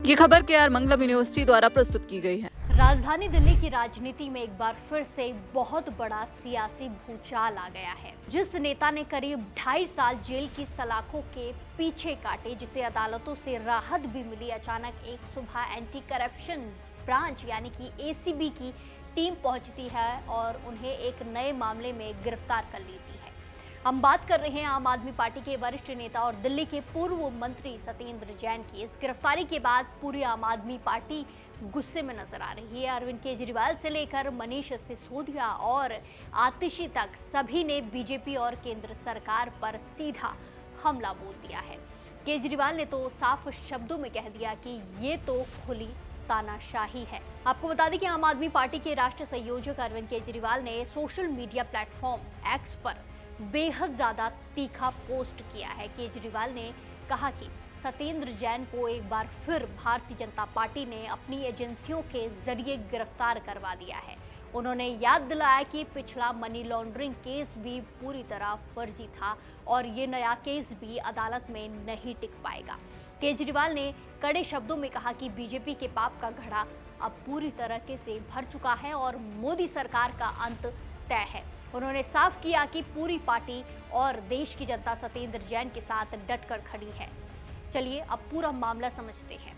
ये खबर KR मंगलम university द्वारा प्रस्तुत की गई है। राजधानी दिल्ली की राजनीति में एक बार फिर से बहुत बड़ा सियासी भूचाल आ गया है। जिस नेता ने करीब 2.5 साल जेल की सलाखों के पीछे काटे, जिसे अदालतों से राहत भी मिली, अचानक एक सुबह एंटी करप्शन ब्रांच यानी कि ACB की टीम पहुंचती है और उन्हें एक नए मामले में गिरफ्तार कर लेती है। हम बात कर रहे हैं आम आदमी पार्टी के वरिष्ठ नेता और दिल्ली के पूर्व मंत्री सत्येंद्र जैन की। इस गिरफ्तारी के बाद पूरी आम आदमी पार्टी गुस्से में नजर आ रही है। अरविंद केजरीवाल से लेकर मनीष सिसोदिया और आतिशी तक सभी ने बीजेपी और केंद्र सरकार पर सीधा हमला बोल दिया है। केजरीवाल ने तो साफ शब्दों में कह दिया कि ये तो खुली तानाशाही है। आपको बता दें कि आम आदमी पार्टी के राष्ट्रीय संयोजक अरविंद केजरीवाल ने सोशल मीडिया प्लेटफॉर्म एक्स पर बेहद ज्यादा तीखा पोस्ट किया है। केजरीवाल ने कहा कि सत्येंद्र जैन को एक बार फिर भारतीय जनता पार्टी ने अपनी एजेंसियों के जरिए गिरफ्तार करवा दिया है। उन्होंने याद दिलाया कि पिछला मनी लॉन्ड्रिंग केस भी पूरी तरह फर्जी था और ये नया केस भी अदालत में नहीं टिक पाएगा। केजरीवाल ने कड़े शब्दों में कहा कि बीजेपी के पाप का घड़ा अब पूरी तरह से भर चुका है और मोदी सरकार का अंत तय है। उन्होंने साफ किया कि पूरी पार्टी और देश की जनता सत्येंद्र जैन के साथ डटकर खड़ी है। चलिए अब पूरा मामला समझते हैं।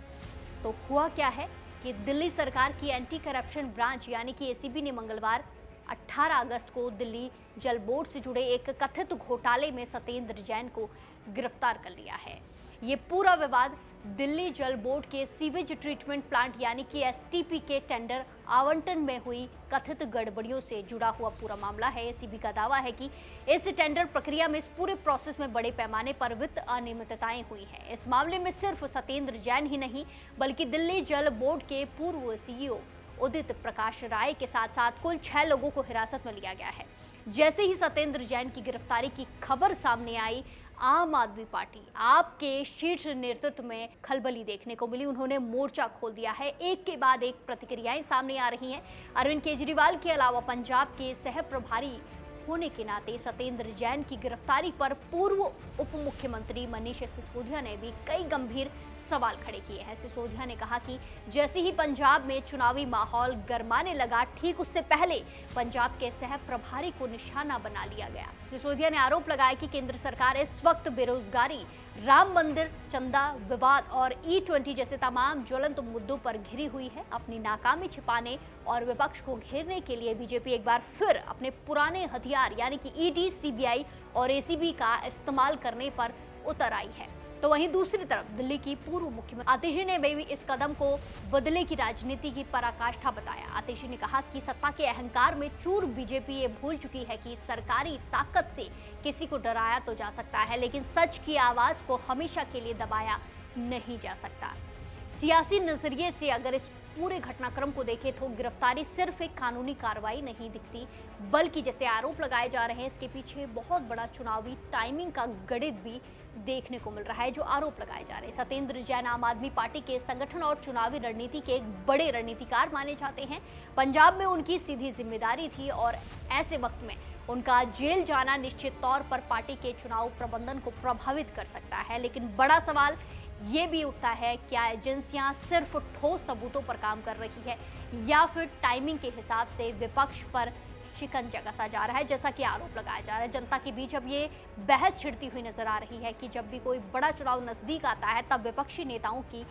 तो हुआ क्या है कि दिल्ली सरकार की एंटी करप्शन ब्रांच यानी कि ACB ने मंगलवार 18 अगस्त को दिल्ली जल बोर्ड से जुड़े एक कथित घोटाले में सत्येंद्र जैन को गिरफ्तार कर लिया है। ये पूरा विवाद दिल्ली जल बोर्ड के सीवेज ट्रीटमेंट प्लांट यानी कि STP के टेंडर आवंटन में हुई कथित गड़बड़ियों से जुड़ा हुआ पूरा मामला है। ACB का दावा है कि इस टेंडर प्रक्रिया में इस पूरे प्रोसेस में बड़े पैमाने पर वित्त अनियमितताएं हुई हैं। इस मामले में सिर्फ सत्येंद्र जैन ही नहीं बल्कि दिल्ली जल बोर्ड के पूर्व CEO उदित प्रकाश राय के साथ साथ कुल 6 लोगों को हिरासत में लिया गया है। जैसे ही सत्येंद्र जैन की गिरफ्तारी की खबर सामने आई, आम आदमी पार्टी आपके शीर्ष नेतृत्व में खलबली देखने को मिली। उन्होंने मोर्चा खोल दिया है। एक के बाद एक प्रतिक्रियाएं सामने आ रही हैं। अरविंद केजरीवाल के अलावा पंजाब के सह प्रभारी होने के नाते सत्येंद्र जैन की गिरफ्तारी पर पूर्व उप मुख्यमंत्री मनीष सिसोदिया ने भी कई गंभीर सवाल खड़े किए हैं। सिसोदिया ने कहा कि जैसे ही पंजाब में चुनावी माहौल गरमाने लगा, ठीक उससे पहले पंजाब के सह प्रभारी को निशाना बना लिया गया। सिसोदिया ने आरोप लगाया कि केंद्र सरकार इस वक्त बेरोजगारी, राम मंदिर, चंदा विवाद और E20 जैसे तमाम ज्वलंत मुद्दों पर घिरी हुई है। अपनी नाकामी छिपाने और विपक्ष को घेरने के लिए बीजेपी एक बार फिर अपने पुराने हथियार यानी कि ED, CBI और ACB का इस्तेमाल करने पर उतर आई है। तो वहीं दूसरी तरफ दिल्ली की पूर्व मुख्यमंत्री आतिशी ने भी इस कदम को बदले की राजनीति की पराकाष्ठा बताया। आतिशी ने कहा कि सत्ता के अहंकार में चूर बीजेपी ये भूल चुकी है कि सरकारी ताकत से किसी को डराया तो जा सकता है, लेकिन सच की आवाज को हमेशा के लिए दबाया नहीं जा सकता। सियासी नजरिए से अगर इस पूरे घटनाक्रम को देखें तो गिरफ्तारी सिर्फ एक कानूनी कार्रवाई नहीं दिखती, बल्कि जैसे आरोप लगाए जा रहे हैं इसके पीछे बहुत बड़ा चुनावी टाइमिंग का गणित भी देखने को मिल रहा है, जो आरोप लगाए जा रहे हैं। सत्येंद्र जैन आम आदमी पार्टी के संगठन और चुनावी रणनीति के एक बड़े रणनीतिकार माने जाते हैं। पंजाब में उनकी सीधी जिम्मेदारी थी और ऐसे वक्त में उनका जेल जाना निश्चित तौर पर पार्टी के चुनाव प्रबंधन को प्रभावित कर सकता है। लेकिन बड़ा सवाल ये भी उठता है, क्या एजेंसियां सिर्फ ठोस सबूतों पर काम कर रही है या फिर टाइमिंग के हिसाब से विपक्ष पर शिकंजा कसा जा रहा है, जैसा कि आरोप लगाया जा रहा है। जनता के बीच अब ये बहस छिड़ती हुई नजर आ रही है कि जब भी कोई बड़ा चुनाव नजदीक आता है तब विपक्षी नेताओं की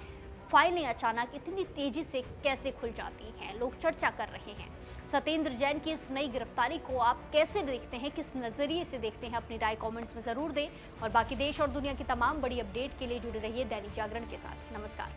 फाइलें अचानक इतनी तेजी से कैसे खुल जाती हैं। लोग चर्चा कर रहे हैं। सत्येंद्र जैन की इस नई गिरफ्तारी को आप कैसे देखते हैं, किस नजरिए से देखते हैं, अपनी राय कमेंट्स में जरूर दें और बाकी देश और दुनिया की तमाम बड़ी अपडेट के लिए जुड़े रहिए दैनिक जागरण के साथ। नमस्कार।